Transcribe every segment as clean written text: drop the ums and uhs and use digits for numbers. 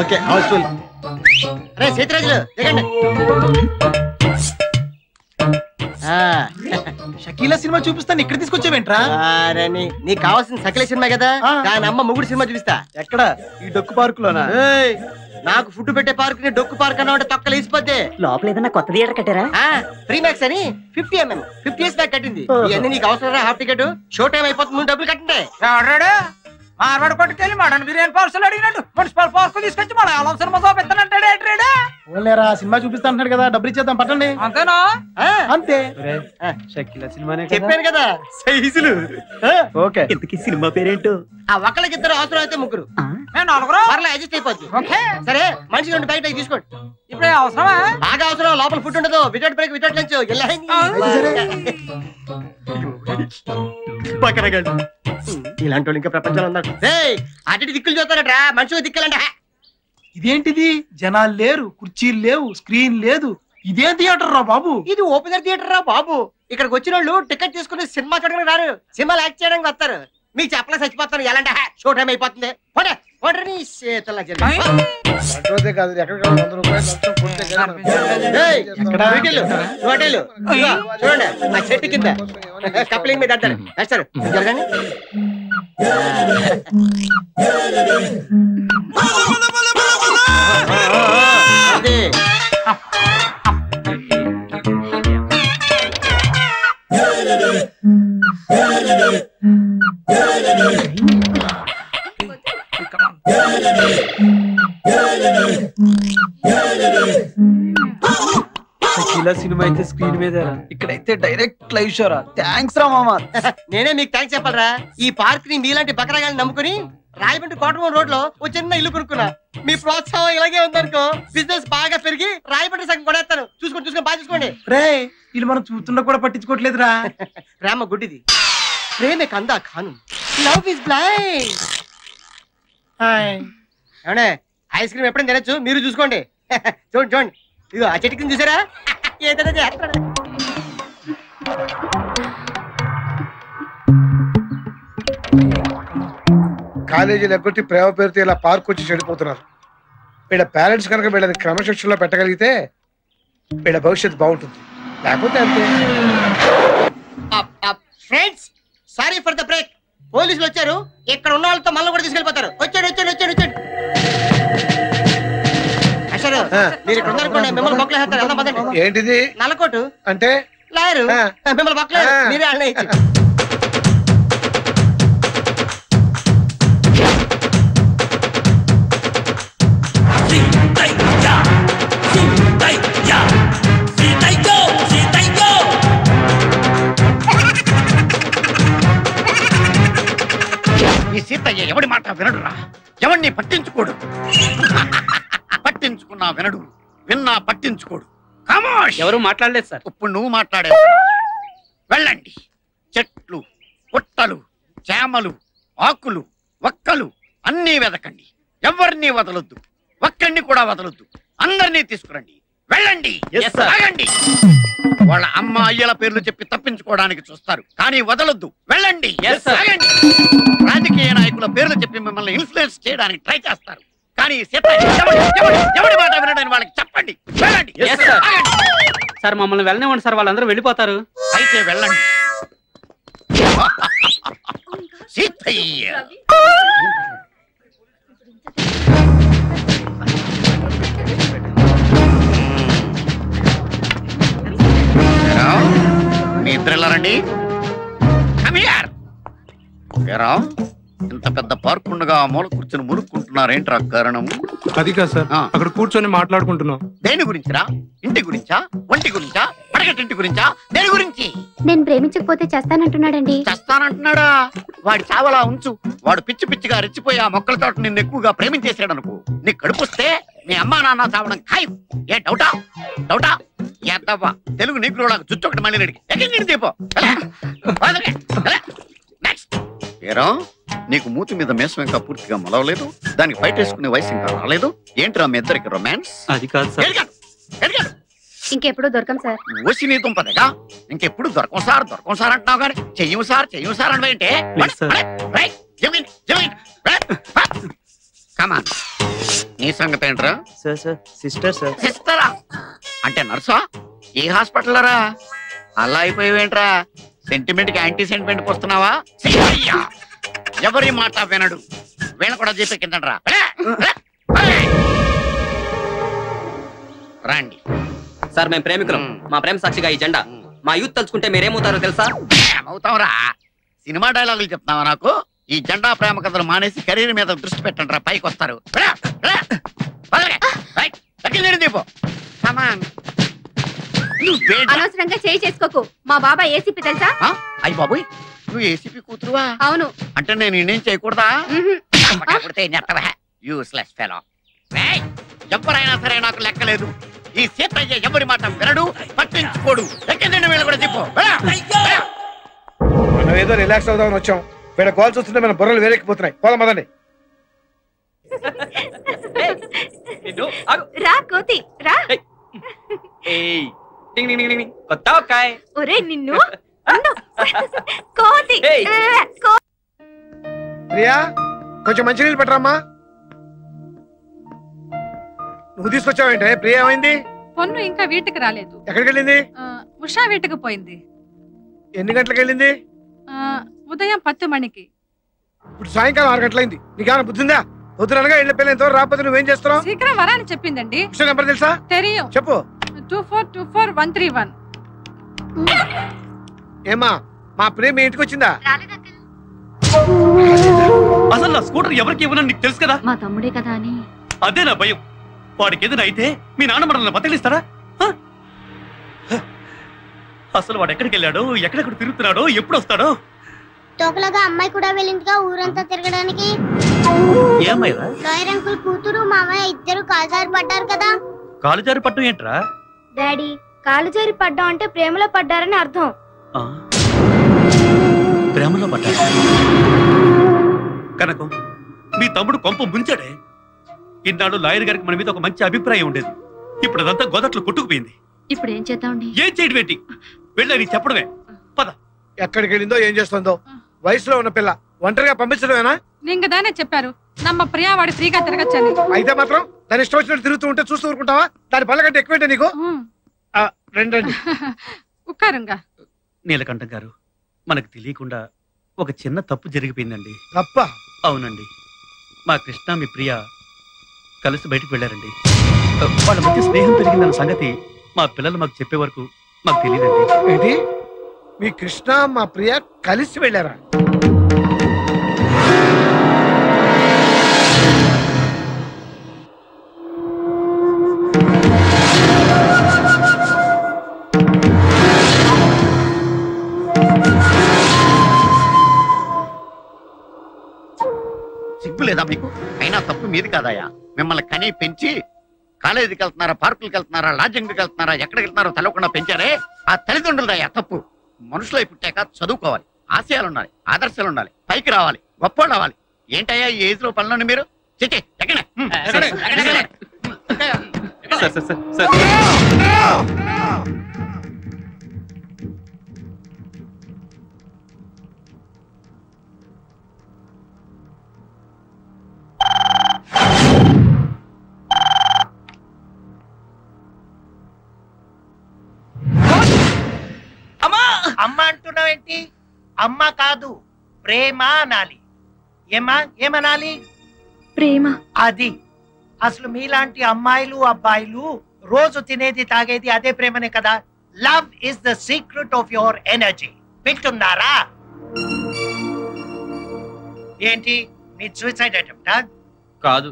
Okay Housefull. అరే సీతరాజులు దిగండి. Shakeela cinema చూపిస్తాను ఇక్కడ తీసుకొచ్చావేంట్రా? నీకు కావాల్సిన సకల సినిమా కదా, దాని అమ్మ మొగుడు సినిమా చూపిస్తా. ఎక్కడ? ఈ డొక్కు పార్క్ లోనా? నాకు ఫుడ్ పెట్టే పార్క్ ని డొక్కు పార్క్ అన్నా అంటే తొక్కలు వేసిపోతే. లోపల ఏదన్నా కొత్త థియేటర్ కట్టారా? ఫ్రీ మ్యాక్స్ అని 50mm 50 years బ్యాక్ కట్టింది. ఇవన్నీ నీకు అవసరం. హాఫ్ టికెట్ షో టైం అయిపోతుంది, నువ్వు డబ్బులు కట్టండి. మార్వాడు కొట్టుకెళ్ళి మటన్ బిర్యానీ పార్సల్ అడిగినట్టు మున్సిపల్ పార్క్ తీసుకొచ్చి మన అలం సినిమా చూపిస్తానంటాడు. ఓలేరా సినిమా చూపిస్తా అంటున్నాడు కదా, డబ్బులు ఇచ్చేద్దాం పట్టండి. అంతేనా? అంతే. షకీలా సినిమానే చెప్పాను కదా సైజులు. ఓకే. ఇంతకీ సినిమా పేరేంటో? ఆ ఒక్కళ్ళకి ఇద్దరు, అవసరం అయితే ముగ్గురు. పర్లే అడ్జస్ట్ అయిపోద్ది. సరే మనిషికి 2 ప్యాకెట్ తీసుకోండి. ఇప్పుడే అవసరమా? బాగా అవసరం. లోపల ఫుడ్ ఉండదు. Without break without lunch. ఇలాంటి వాళ్ళు ఇంకా ప్రపంచంలో ఉన్నారు. అటు దిక్కులు చూస్తారట్రా, మనుషులు దిక్కులంట. ఇదేంటిది? జనాలు లేరు, కుర్చీలు లేవు, స్క్రీన్ లేదు. ఇదే థియేటర్ రా బాబు. ఇది ఓపెనర్ థియేటర్ రా బాబు. ఇక్కడికి వచ్చిన వాళ్ళు టికెట్ తీసుకుని సినిమా చూడడానికి రారు, సినిమాలు యాక్ట్ చేయడానికి వస్తారు. మీకు చెప్పలే చచ్చిపోతాను. ఎలాంటి షో టైం అయిపోతుంది. చూడండి ఆ చెట్టు కింద కప్లింగ్ మీద అంటారు. వేస్తారు జరగండి. షకీలా సినిమా అయితే స్క్రీన్ మీద, ఇక్కడైతే డైరెక్ట్ లైవ్ షోరా. థ్యాంక్స్ రా మామా. నేనే మీకు థ్యాంక్స్ చెప్పాలరా. ఈ పార్క్ ని మీలాంటి బకరాగాన్ని నమ్ముకుని రాయబండి కోటమూరు రోడ్ లో ఓ చిన్న ఇల్లు కొనుక్కున్నా. మీ ప్రోత్సాహం ఇలాగే ఉందనుకో, బిజినెస్ బాగా పెరిగి రాయబండి సగం కొనేస్తాను. చూసుకొని బాగా చూసుకోండి. రే వీళ్ళు మనం చూస్తున్నా కూడా పట్టించుకోవట్లేదురా. ప్రేమ గుడ్డిది, ప్రేమే కందా ఖాను. Love is blind. ఏమండే ఐస్ క్రీమ్ ఎప్పుడైనా తినచ్చు, మీరు చూసుకోండి. చూడండి ఇదిగో ఆ చెట్టు కింద చూసారా, ఏదైనా చేస్తాడు. కాలేజీలు ఎగ్గొట్టి ప్రేమ పేరుతో ఇలా పార్క్ వచ్చి చెడిపోతున్నారు. వీళ్ళ పేరెంట్స్ కనుక వీళ్ళని క్రమశిక్షణలో పెట్టగలిగితే వీళ్ళ భవిష్యత్తు బాగుంటుంది. లేకపోతే అంతే. Friends sorry for the break. పోలీసులు వచ్చారు. ఇక్కడ ఉన్న వాళ్ళతో మళ్ళీ కూడా తీసుకెళ్ళిపోతారు. వచ్చాడు. అసలు మీరు ఇక్కడ ఉన్నారనుకోండి, మిమ్మల్ని బొక్కలేస్తారు. వెళ్దాం పదండి. ఏంటిది? నల్లకోటు అంటే లాయరు మిమ్మల్ని బొక్కలేదు. మీరే అన్న ఇచ్చి ఈ సీతయ్య ఎవడి మాట వినడురా, ఎవడిని పట్టించుకోడు. పట్టించుకున్నా వినడు, విన్నా పట్టించుకోడు. ఖమోష్. ఎవరు మాట్లాడలేదు సార్. ఇప్పుడు నువ్వు మాట్లాడావు. వెళ్ళండి. చెట్లు, పుట్టలు, చేమలు, ఆకులు, ఒక్కలు అన్నీ వెదకండి. ఎవరిని వదలొద్దు, ఒక్కడిని కూడా వదలొద్దు. అందరినీ తీసుకురండి. వెళ్ళండి. ఆగండి. వాళ్ళ అమ్మ అయ్యల పేర్లు చెప్పి తప్పించుకోవడానికి చూస్తారు, కానీ వదలొద్దు. వెళ్ళండి. ఆగండి. రాజకీయ నాయకుల పేర్లు చెప్పి మిమ్మల్ని ఇన్ఫ్లుయెన్స్ చేయడానికి ట్రై చేస్తారు, కానీ ఎవడి మాట వినడానికి వాళ్ళకి చెప్పండి. వెళ్ళండి. సార్ మమ్మల్ని వెళ్ళనివ్వండి సార్, వాళ్ళందరూ వెళ్ళిపోతారు. అయితే వెళ్ళండి. సీతయ్య మీ ఇద్దరు వెళ్ళారండి. ఇంత పెద్ద పార్క్ ఉండగా మూల కూర్చొని మురుక్కుంటున్నారేంట్రా కారణం? అది కాదు సార్, అక్కడ కూర్చొని మాట్లాడుకుంటున్నాం. దేని గురించిరా? ఇంటి గురించా, ఒంటి గురించా, పడగటింటి గురించా, దేని గురించి? నేను ప్రేమించకపోతే చేస్తానంటున్నాడండి. చేస్తానంటున్నాడా? వాడి చావలా ఉంచు. వాడు పిచ్చి పిచ్చిగా రెచ్చిపోయి ఆ మొక్కల తోట నిన్ను ఎక్కువగా ప్రేమించేసాడు అనుకో, నీకు కడుపుస్తే మీ అమ్మా నాన్న చావడం ఖాయం. ఏ డౌటా? ఎద్దవ్వా తెలుగు నీకులాగా జుట్టు ఒకటి మళ్ళీ రెడీ ఎక్కడ దీపో. నెక్స్ట్ ఏరా, నీకు మూతి మీద మేసం ఇంకా పూర్తిగా మొలవలేదు, దానికి బయట వేసుకునే వయసు ఇంకా రాలేదు. ఏంట్రా మీ ఇద్దరికి రొమాన్స్? అది కాదు సార్. ఇంకెప్పుడు దొరకం సార్. ఓసి నీ దుంపదేగా, ఇంకెప్పుడు దొరకం సార్ అంటున్నావు కానీ చెయ్యము సార్ అంటే కమాన్. నీ సంగతి ఏంట్రా? Sir sister sir. సిస్టరా అంటే నర్సా? ఏ హాస్పిటల్ రా? అలా అయిపోయావేంట్రా? సెంటిమెంట్ కి యాంటీ సెంటిమెంట్ వస్తున్నావా? ఎవరి మాట వినడు. వీళ్ళ కూడా చెప్పే కింద రండి సార్ మేము ప్రేమికులం. మా ప్రేమ సాక్షిగా ఈ జెండా. మా యూత్ తలుచుకుంటే మీరేమవుతారో తెలుసా? ఏమవుతావురా? సినిమా డైలాగులు చెప్తావా నాకు? ఈ జెండా ప్రేమ కథలు మానేసి కెరీర్ మీద దృష్టి పెట్టండి రా, పైకి వస్తారు. అనవసరంగా చేయి చేసుకోకు. మా బాబా ఏసీపీ తెలుసా? అయ్యి బాబోయ్, నువ్వు ఏసీపీ కూతురువా? అవును. అంటే నేను ఇండియం చేయకూడదా? Useless fellow. ఎవరైనా సరే నాకు లెక్కలేదు. ఈ సీతయ్య ఎవరి మాట వినడు, పట్టించుకోడు. ఎక్కిందండి వీళ్ళు కూడా చెప్పు. మనం ఏదో రిలాక్స్ అవుదామని వచ్చాం. వీళ్ళ కాల్ చూస్తుంటే మన బుర్రలు వేరెక్కిపోతున్నాయి. పోదాం పదండి. రా కోతి రా. ఒరే నిన్ను కోతి. ప్రియా, కొంచెం మంచినీళ్ళు పెట్టరమ్మా. నువ్వు తీసుకొచ్చావేంటే? ప్రియా ఏమైంది? పొన్ను ఇంకా వీటికి రాలేదు. ఎక్కడికి వెళ్ళింది? ఉషా వీటికి పోయింది. ఎన్ని గంటలకు వెళ్ళింది? ఉదయం 10 మణికి. ఇప్పుడు సాయంకాలం 6 గంటలైంది. నీకేమైనా బుద్ధిందా? పొద్దునగా ఇళ్ళ పిల్లలు ఎంతవరకు రాకపోతే నువ్వేం చేస్తున్నావు? శీఘ్రం వరాని చెప్పిందండి. ఉషా నెంబర్ తెలుసా? తెలియం. చెప్పు. 2424-131. ఏమా మా ప్రేమ మీ ఇంటికి వచ్చిందా? అసలు నా స్కూటర్ ఎవరికి ఇవ్వనని నీకు తెలుసు కదా? మా తమ్ముడే కదా అని. అదే నా భయం. వాడికి ఏదైనా అయితే మీ నాన్న మనల్ని బతకలిస్తారా? అసలు వాడు ఎక్కడికి వెళ్ళాడో, ఎక్కడెక్కడ తిరుగుతున్నాడో, ఎప్పుడు వస్తాడో? తోకలాగా అమ్మాయి కూడా వెళ్ళిందిగా ఊరంతా తిరగడానికి. ఏమైనా లాయర్ అంకుల్ కూతురు మామయ్య ఇద్దరు కాలుజారి పడ్డారు కదా. కాలుజారి పట్టం ఏంట్రా? డాడీ, కాలుజారి పడ్డం అంటే ప్రేమలో పడ్డారని అర్థం. ప్రేమలో పడ్డా కనకం, మీ తమ్ముడు కొంప ముంచాడే. ఇన్నాడు లాయర్ గారికి మన మీద ఒక మంచి అభిప్రాయం ఉండేది. ఇప్పుడు అదంతా గోదట్లో కొట్టుకుపోయింది. ఇప్పుడు ఏం చేద్దామండి? ఏం చేయడం ఏంటి? వెళ్ళని చెప్పడమే. పద. ఎక్కడికి వెళ్ళిందో ఏం చేస్తుందో. వయసులో ఉన్న పిల్ల ఒంటరిగా పంపించడమేనా? నీకు దానే చెప్పారు నమ్మ ప్రియా వాడి ఫ్రీగా తిరగచ్చని. అయితే మాత్రం దాని ఇష్టం వచ్చినట్టు తిరుగుతూ ఉంటే చూస్తూ ఊరుకుంటావా? దాని పళ్ళ కంటే ఎక్కువేంటే నీకు? రండి. ఉక్కారంగా. నీలకంఠం గారు, మనకు తెలియకుండా ఒక చిన్న తప్పు జరిగిపోయిందండి. తప్ప? అవునండి. మా కృష్ణ మీ ప్రియ కలిసి బయటకు వెళ్ళారండి. వాళ్ళ మధ్య స్నేహం పెరిగిందన్న సంగతి మా పిల్లలు మాకు చెప్పే వరకు మాకు తెలియదండి. ఏంటి? మీ కృష్ణ మా ప్రియ కలిసి వెళ్ళారా? సిగ్గు లేదా మీకు? అయినా తప్పు మీది కాదయా. మిమ్మల్ని కనీ పెంచి కాలేజీకి వెళ్తున్నారా, పార్కులకు వెళ్తున్నారా, లాడ్జింగ్కి వెళ్తున్నారా, ఎక్కడికి వెళ్తున్నారో తెలవకుండా పెంచారే ఆ తల్లిదండ్రులదయ్యా తప్పు. మనుషులై పుట్టాక చదువుకోవాలి, ఆశయాలు ఉండాలి, ఆదర్శాలు ఉండాలి, పైకి రావాలి, గొప్ప రావాలి. ఏంటయ్యా ఈ ఏజ్ లో పనులను మీరు? చిట్టి ఎక్కడే అమ్మ అంటున్నావేంటి? అమ్మ కాదు, ప్రేమ అనాలి. ఏమనాలి? ప్రేమ. అది అసలు మీలాంటి అమ్మాయిలు అబ్బాయిలు రోజు తినేది తాగేది అదే ప్రేమనే కదా. Love is the secret of your energy. వింటున్నారా? ఏంటి మీ సూసైడ్ అటెంప్టా? కాదు,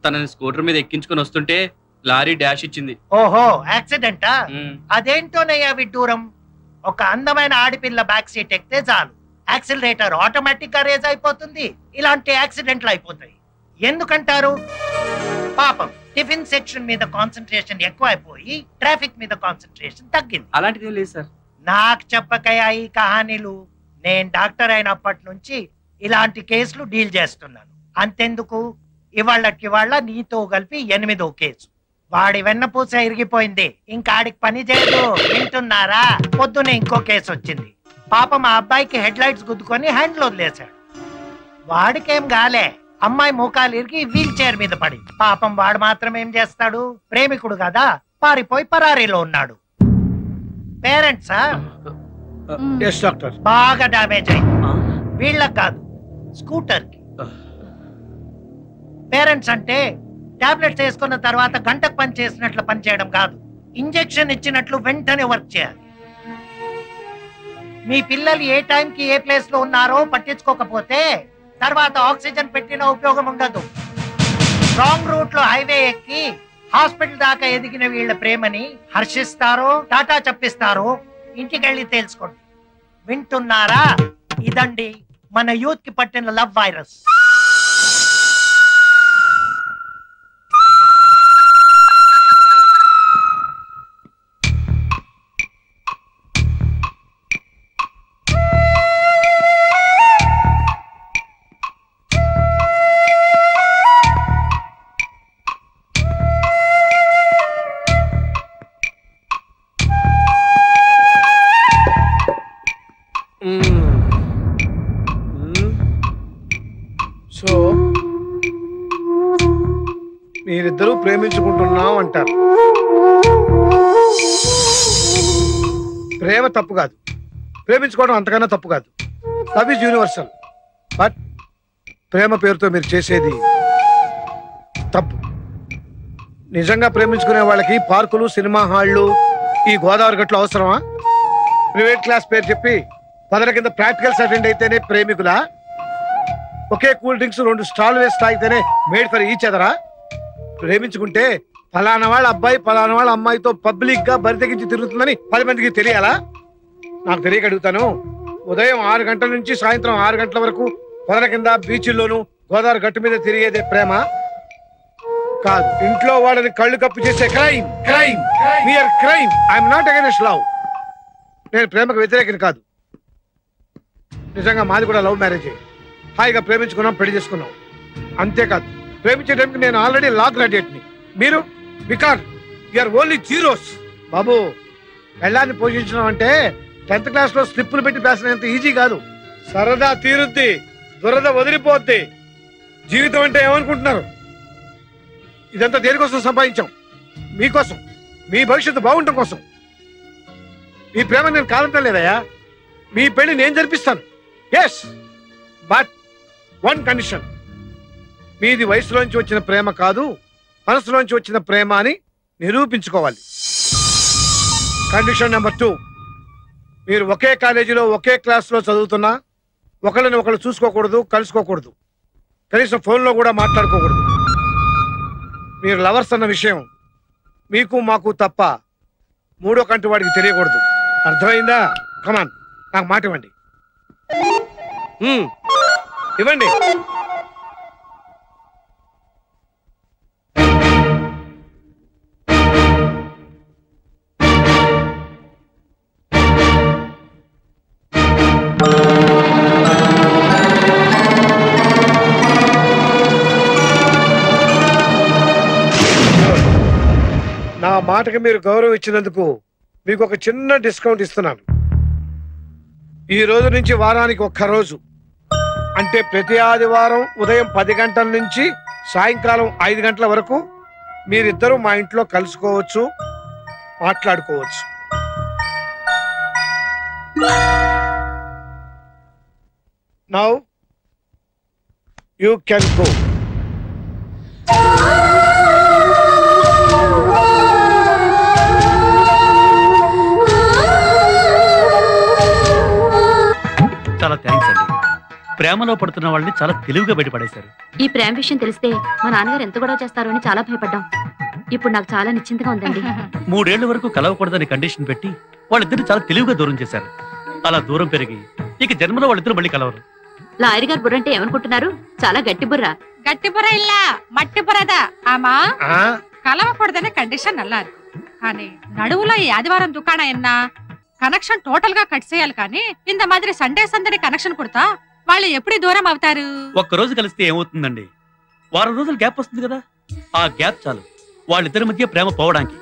తనని స్కూటర్ మీద ఎక్కించుకొని వస్తుంటే లారీ డాష్ ఇచ్చింది. ఓహో, యాక్సిడెంటా? అదేంటోనయ్యా విడ్డూరం. ఒక అందమైన ఆడపిల్ల బ్యాక్ సీట్ ఎక్కితే చాలు, యాక్సిలరేటర్ ఆటోమేటిక్ గా రేజ్ అయిపోతుంది. ఇలాంటి యాక్సిడెంట్లు అయిపోతాయి. ఎందుకంటారు? పాపం టిఫిన్ సెక్షన్ మీద కాన్సన్ట్రేషన్ ఎక్కువ అయిపోయి ట్రాఫిక్ మీద కాన్సన్ట్రేషన్ తగ్గింది. అలాంటిది లేదు సార్. నాకు చెప్పకయా ఈ కహానీలు. నేను డాక్టర్ అయినప్పటి నుంచి ఇలాంటి కేసులు డీల్ చేస్తున్నాను. అంతెందుకు, ఇవాళ్ళ నీతో కలిపి 8వ కేసు. వాడి వెన్నపూస ఇరిగిపోయింది, ఇంకాడికి పని చేయదు. వింటున్నారా? పొద్దునే ఇంకో కేసు వచ్చింది. పాపం ఆ అబ్బాయికి హెడ్ లైట్స్ గుద్దుకొని హ్యాండ్లో వదిలేశాడు. వాడికేం గాలే, అమ్మాయి మోకాలు ఇరిగి వీల్ చైర్ మీద పడి. పాపం వాడు మాత్రం ఏం చేస్తాడు, ప్రేమికుడు కదా, పారిపోయి పరారీలో ఉన్నాడు. పేరెంట్సా డాక్టర్ బాగా డామేజ్ అయింది. వీళ్ళకి కాదు, స్కూటర్ కి. పేరెంట్స్ అంటే టాబ్లెట్స్ వేసుకున్న తర్వాత గంటకు పని చేసినట్లు పని చేయడం కాదు, ఇంజెక్షన్ ఇచ్చినట్లు వెంటనే వర్క్ చేయాలి. మీ పిల్లలు ఏ టైంకి ఏ ప్లేస్ లో ఉన్నారో పట్టించుకోకపోతే తర్వాత ఆక్సిజన్ పెట్టిన ఉపయోగం ఉండదు. రాంగ్ రూట్ లో హైవే ఎక్కి హాస్పిటల్ దాకా ఎదిగిన వీళ్ళ ప్రేమని హర్షిస్తారో టాటా చెప్పిస్తారో ఇంటికెళ్ళి తెలుసుకోండి. వింటున్నారా? ఇదండి మన యూత్ కి పట్టిన లవ్ వైరస్. సో మీరిద్దరూ ప్రేమించుకుంటున్నాం అంటారు. ప్రేమ తప్పు కాదు, ప్రేమించుకోవడం అంతకన్నా తప్పు కాదు. Love is universal. బట్ ప్రేమ పేరుతో మీరు చేసేది తప్పు. నిజంగా ప్రేమించుకునే వాళ్ళకి పార్కులు, సినిమా హాళ్ళు, ఈ గోదావరి గట్లు అవసరమా? ప్రైవేట్ క్లాస్ పేరు చెప్పి పదల కింద ప్రాక్టికల్స్ అటెండ్ అయితేనే ప్రేమికులా? ఒకే కూల్ డ్రింక్స్ 2 స్టాల్ వేసి తాగితేనే మేడ్ ఫర్ ఈచ్ అదరా? ప్రేమించుకుంటే ఫలానా వాళ్ళ అబ్బాయి ఫలానా వాళ్ళ అమ్మాయితో పబ్లిక్ గా బరి తెగించి తిరుగుతుందని 10 మందికి తెలియాలా? నాకు తెలియక అడుగుతాను. ఉదయం 6 గంటల నుంచి సాయంత్రం 6 గంటల వరకు పొదల కింద బీచ్ల్లోనూ గోదావరి గట్టు మీద తిరిగేదే ప్రేమ కాదు. ఇంట్లో వాళ్ళని కళ్ళు కప్పు చేసే క్రైమ్. క్రైమ్ మియర్ crime. I'm not against love. నేను ప్రేమకు వ్యతిరేకం కాదు. నిజంగా మాది కూడా లవ్ మ్యారేజే. హాయిగా ప్రేమించుకున్నాం, పెళ్లి చేసుకున్నాం. అంతేకాదు, ప్రేమించే టైంకి నేను ఆల్రెడీ లా గ్రాడ్యుయేట్ ని. మీరు బికాజ్ యూఆర్ ఓన్లీ జీరోస్. బాబు, పెళ్ళాన్ని పోషించడం అంటే 10th క్లాస్ లో స్లిప్పులు పెట్టి పేసినంత ఈజీ కాదు. సరదా తీరుద్ది, దురద వదిలిపోద్ది. జీవితం అంటే ఏమనుకుంటున్నారు? ఇదంతా దేనికోసం సంపాదించాం? మీకోసం, మీ భవిష్యత్తు బాగుండటం కోసం. మీ ప్రేమ నేను కాదంటం లేదయా. మీ పెళ్లి నేను జరిపిస్తాను. Yes, but one condition. మీది వయసులోంచి వచ్చిన ప్రేమ కాదు, మనసులోంచి వచ్చిన ప్రేమ అని నిరూపించుకోవాలి. కండిషన్ నెంబర్ 2, మీరు ఒకే కాలేజీలో ఒకే క్లాస్లో చదువుతున్నా ఒకళ్ళని ఒకళ్ళు చూసుకోకూడదు, కలుసుకోకూడదు, కనీసం ఫోన్లో కూడా మాట్లాడుకోకూడదు. మీరు లవర్స్ అన్న విషయం మీకు మాకు తప్ప 3వ కంటి వాడికి తెలియకూడదు. అర్థమైందా? కమాన్, నాకు మాట ఇవ్వండి. ఇవ్వండి. నా మాటకి మీరు గౌరవం ఇచ్చినందుకు మీకు ఒక చిన్న డిస్కౌంట్ ఇస్తున్నాను. ఈ రోజు నుంచి వారానికి 1 రోజు, అంటే ప్రతి ఆదివారం ఉదయం 10 గంటల నుంచి సాయంకాలం 5 గంటల వరకు మీరిద్దరూ మా ఇంట్లో కలుసుకోవచ్చు, మాట్లాడుకోవచ్చు. Now you can go. చాలా థ్యాంక్స్ అండి. ప్రేమలో పడుతున్న వాళ్ళని చాలా తెలివిగా బయటపడేశారు. ఈ ప్రేమ విషయం తెలిస్తే మా నాన్నగారు ఎంత గొడవ చేస్తారో అని చాలా భయపడ్డాం. ఇప్పుడు నాకు చాలా నిశ్చింతగా ఉందండి. 3 ఏళ్ల వరకు కలవకూడదని కండిషన్ పెట్టి వాళ్ళిద్దరు చాలా తెలివిగా దూరం చేశారు. అలా దూరం పెరిగి ఇక జన్మలో వాళ్ళిద్దరు మళ్ళీ కలవరు. లాయర్ గారు బుర్ర అంటే ఏమనుకుంటున్నారు? చాలా గట్టి బుర్ర. గట్టి బుర్ర இல்ல మట్టి బుర్రదా. ఆమా కలవకూడదనే కండిషన్ అన్నారు. కానీ నడువులో ఈ ఆదివారం దుకాణం ఎన్నా కనెక్షన్ టోటల్ గా కట్ చేయాలి. కానీ ఇంత మాదిరి సండే సందడి కనెక్షన్ కుడతా వాళ్ళు ఎప్పుడు దూరం అవుతారు? ఒక్కరోజు కలిస్తే ఏమవుతుందండి? వారం రోజులు గ్యాప్ వస్తుంది కదా. ఆ గ్యాప్ చాలు వాళ్ళిద్దరి మధ్య ప్రేమ పోవడానికి.